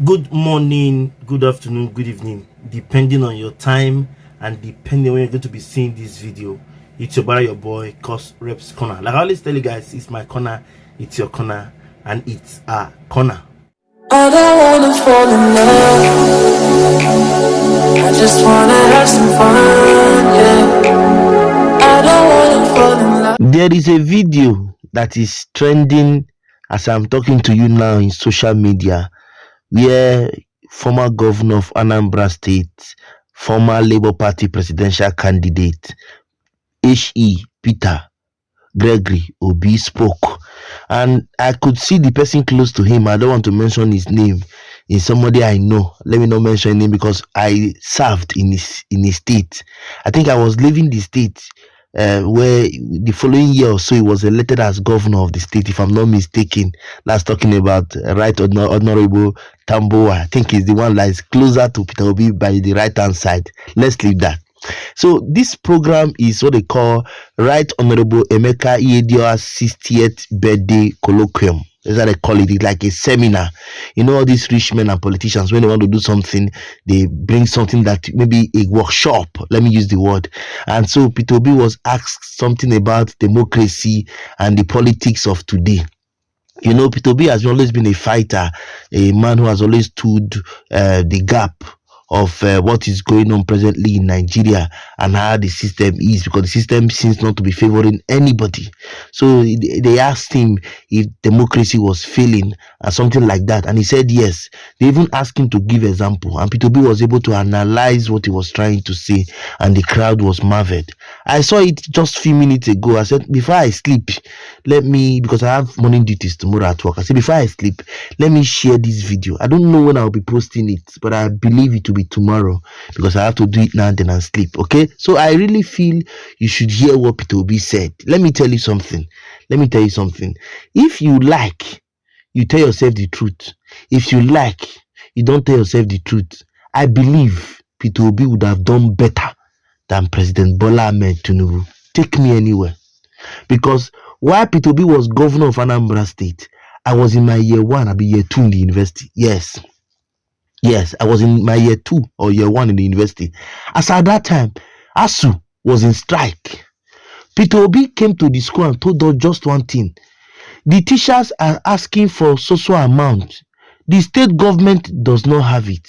Good morning, good afternoon, good evening, depending on your time and depending on when you're going to be seeing this video. It's your brother, your boy, Cos Reps Corner. Like I always tell you guys, it's my corner, it's your corner, and it's our corner. I don't wanna fall in love, I just wanna have some fun, yeah. I don't wanna fall in love. There is a video that is trending as I'm talking to you now in social media, where former governor of Anambrastate, former Labour Party presidential candidate, H.E. Peter Gregory Obi spoke, and I could see the person close to him. I don't want to mention his name. Is somebody I know. Let me not mention his name because I served in his state. I think I was leaving the state where the following year or so he was elected as governor of the state, if I'm not mistaken. That's talking about Right Honorable Tamboa. I think he's the one that is closer to peterobi by the right hand side. Let's leave that. So this program is what they call Right Honorable Emeka Ihedioha's 60th birthday colloquium. That's how they call it. It's like a seminar. You know, all these rich men and politicians, when they want to do something, they bring something that maybe a workshop, let me use the word. And so peterobi was asked something about democracy and the politics of today. You know, peterobi has always been a fighter, a man who has always stood the gap of what is going on presently in Nigeria and how the system is, because the system seems not to be favoring anybody. So they asked him if democracy was failing or something like that, and he said yes. They even asked him to give example, and peterobi was able to analyze what he was trying to say, and the crowd was marveled. I saw it just a few minutes ago. I said, before I sleep, let me, because I have morning duties tomorrow at work, I said, before I sleep, let me share this video. I don't know when I'll be posting it, but I believe it will be tomorrow, because I have to do it now then and sleep. Okay, so I really feel you should hear what peterobi said. Let me tell you something. If you like, you tell yourself the truth. If you like, you don't tell yourself the truth. I believe peterobi would have done better than President Bola Ahmed Tinubu. Take me anywhere. Because while peterobi was governor of Anambra State, I was in my year 1, I'll be year 2 in the university. Yes, I was in my year 2 or year 1 in the university. As at that time, ASU was in strike. peterobi came to the school and told us just one thing. The teachers are asking for social amount. The state government does not have it.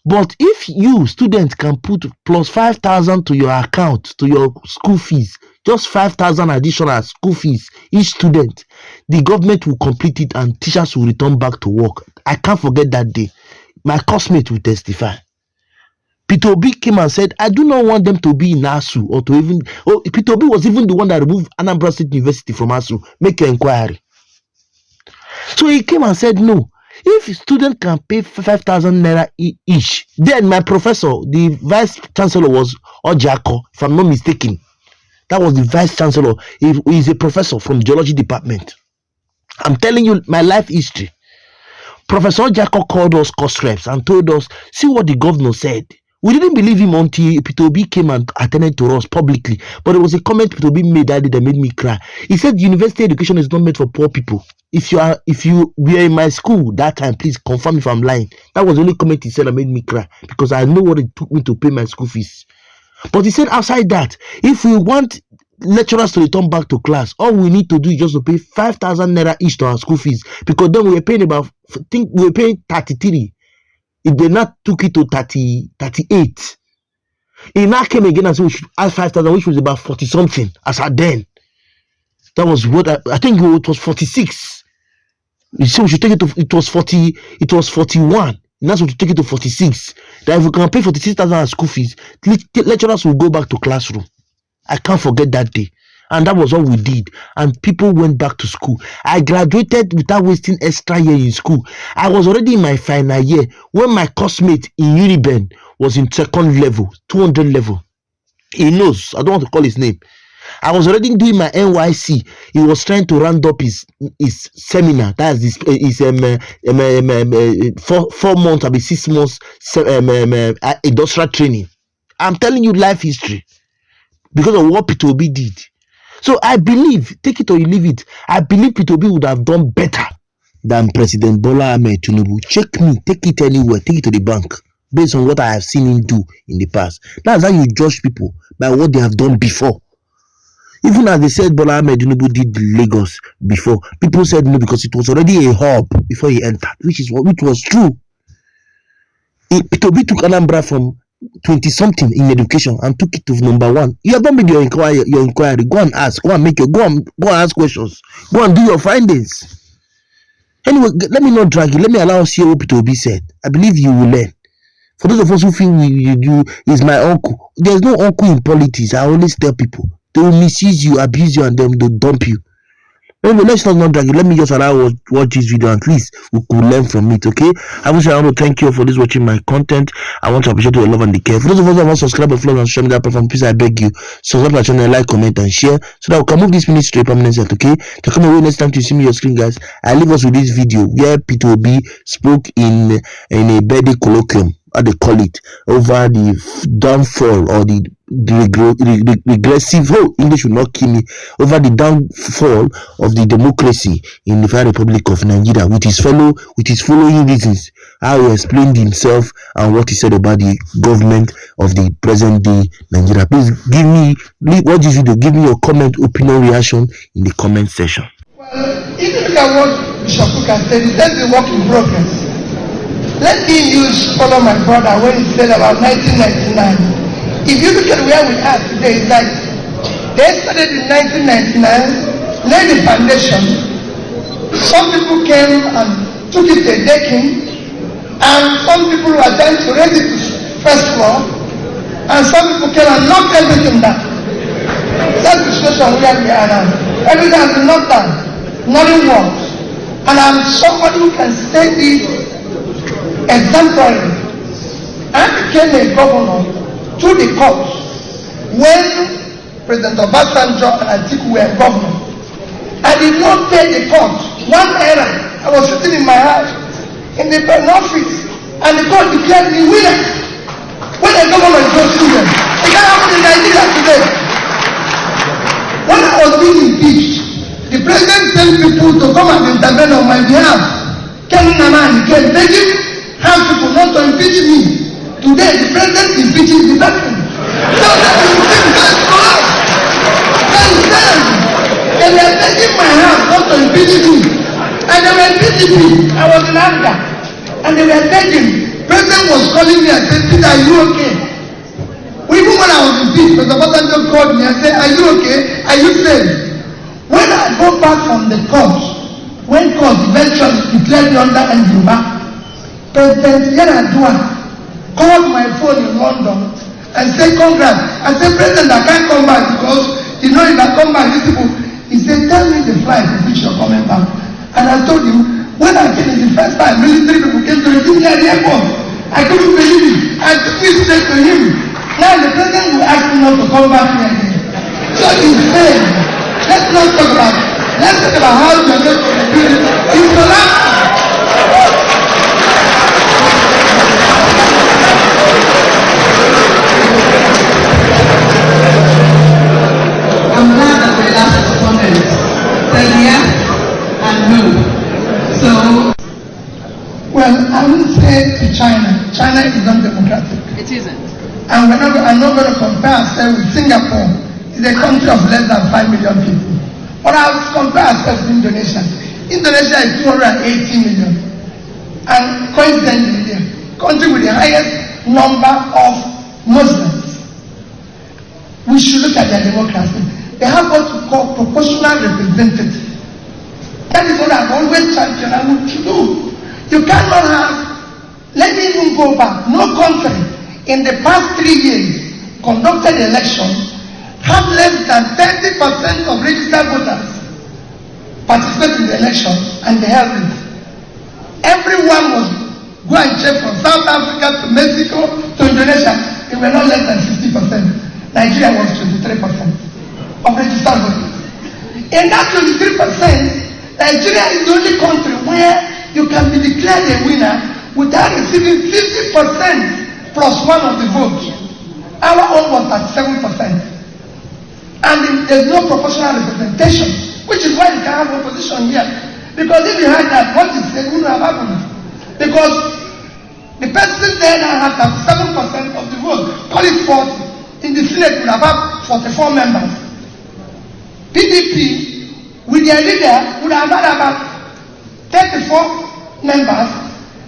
But if you, students, can put plus 5,000 to your account, to your school fees, just 5,000 additional school fees each student, the government will complete it and teachers will return back to work. I can't forget that day. My classmate will testify. peterobi came and said, I do not want them to be in ASU or to even. Oh, peterobi was even the one that removed Anambra State University from ASU. Make your inquiry. So he came and said, no, if students can pay 5,000 naira each, then my professor, the vice chancellor, was Ojako, if I'm not mistaken. That was the vice chancellor. He is a professor from geology department. I'm telling you my life history. Professor Ojako called us cost reps and told us, see what the governor said. We didn't believe him until peterobi came and attended to us publicly. But there was a comment peterobi made that day that made me cry. He said university education is not meant for poor people. If you were in my school that time, please confirm if I'm lying. That was the only comment he said that made me cry, because I know what it took me to pay my school fees. But he said outside that, if we want lecturers to return back to class, all we need to do is just to pay 5,000 naira each to our school fees, because then we were paying we were paying 33. If they not took it to 38, he now came again and said we should add 5,000, which was about 40 something as at then. That was what I think it was 46. You see, we should take it to, it was 41. And that's what we take it to 46. That if we can pay 46,000 as school fees, lecturers will go back to classroom. I can't forget that day. And that was what we did. And people went back to school. I graduated without wasting extra year in school. I was already in my final year when my classmate in Uniben was in second level, 200 level. He knows. I don't want to call his name. I was already doing my NYC. He was trying to round up his seminar. That's his 4 months, I mean 6 months industrial training. I'm telling you life history because of what peterobi did. So I believe, take it or you leave it, I believe peterobi would have done better than President Bola Ahmed Tinubu. Check me, take it anywhere, take it to the bank, based on what I have seen him do in the past. That's how you judge people, by what they have done before. Even as they said Bola Ahmed Tinubu did Lagos before, people said no because it was already a hub before he entered, which was true. Peterobi took Anambra from 20-something in education and took it to number 1. You have not made your inquiry. Go and ask. Go and ask questions. Go and do your findings. Anyway, let me not drag you. Let me allow us hear what Peterobi said. I believe you will learn. For those of us who feel you is my uncle, there's no uncle in politics. I always tell people they will misuse you, abuse you, and then they'll dump you. Anyway, let's not drag it. Let me just allow us watch this video. At least we could learn from it, okay? I want to thank you for this watching my content. I want to appreciate your love and the care. For those of us who want to subscribe and follow on social media platform, please I beg you, subscribe to my channel, like, comment, and share so that we can move this minute to a permanent set, okay? To come away next time to see me on your screen, guys. I leave us with this video where Peterobi spoke in a birthday colloquium, how they call it, over the downfall or the regressive, English will not kill me, over the downfall of the democracy in the Federal Republic of Nigeria, with his following reasons, how he explained himself and what he said about the government of the present day Nigeria. Please watch this video, give me your comment, opinion, reaction in the comment section. Well, if you look at what Bishop Kuka said, he said the work in progress. Let me follow my brother when he said about 1999. If you look at where we are today, it's like they started in 1999, laid the foundation. Some people came and took it to a decking, and some people were trying to raise it to first floor, and some people came and knocked everything down. That's the situation where we are now. Everything has been knocked down. Nothing works. And I'm somebody who can say this exemplary. I became a governor through the courts when President Obasanjo and Atiku were governor. I did not pay the court one error. I was sitting in my house in the office and the court declared me winner when the governor is not children. It can happen in Nigeria today. When I was being impeached, the president sent people to come and intervene on my behalf. Ken Naman came begging have people not to impeach me. Today the president impeaches the president. So that is the same thing for us. They were taking my house not to impeach me. And they were PDP. I was in anger. And they were begging. President was calling me and said, Peter, are you okay? Even when I was impeached, President Obasanjo called me and said, are you okay? Are you safe? When I go back from the court, when court eventually declared me under Ndimba, President Yaradua called my phone in London and said, congrats. I said, President, I can't come back because if I come back, these people, he said, tell me the flight in which you're coming back. And I told him, when I came in the first time, military people came to receive me at the airport. I couldn't believe it. I took it straight to him. Now the president will ask me not to come back here again. So he's saying, let's not talk about it. Let's talk about how we are going to do it. It's the last time. I'm glad that my last respondent said yes and no. So, well, I would say to China, China is not democratic. it isn't. And I'm not going to compare ourselves with Singapore. It's a country of less than 5 million people. But I will compare ourselves with Indonesia. Indonesia is 280 million. And coincidentally, the country with the highest number of Muslims. We should look at their democracy. They have what we call proportional representative. That is what I've always championed and want to do. You cannot have, let me even go back, no country in the past 3 years conducted elections have less than 30% of registered voters participate in the election and they held it. Everyone was go and check from South Africa to Mexico to Indonesia. They were not less than 50%. Nigeria was 23% of registered voters. In that 23%, Nigeria is the only country where you can be declared a winner without receiving 50% plus one of the vote. Our own was at 7%. And there's no proportional representation, which is why you can have opposition here. Because if you had that, what you said wouldn't have happened. Because the person there now has 7% of the vote, call it 40. In the Senate, would have had 44 members. PDP, with their leader, would have had about 34 members,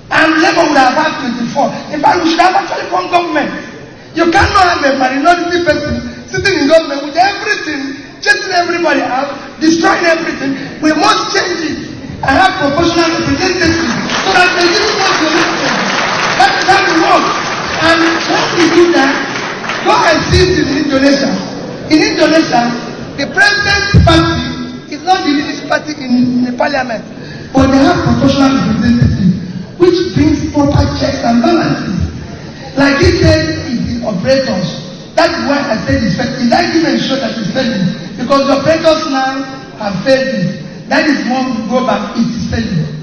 and Labour would have had 24. In fact, we should have actually formed government. You cannot have a minority person sitting in government with everything, chasing everybody out, destroying everything. We must change it and have proportional representation so that the youth want to listen. That is how we work. And when we do that, go and see it in Indonesia. In Indonesia, the president's party is not the leading party in the parliament, but they have proportional representation, which brings proper checks and balances. Like he said, it's the operators. That is why I said it's failing. That even show that it's failing, because the operators now have failed it. That is when we go back, it is failing.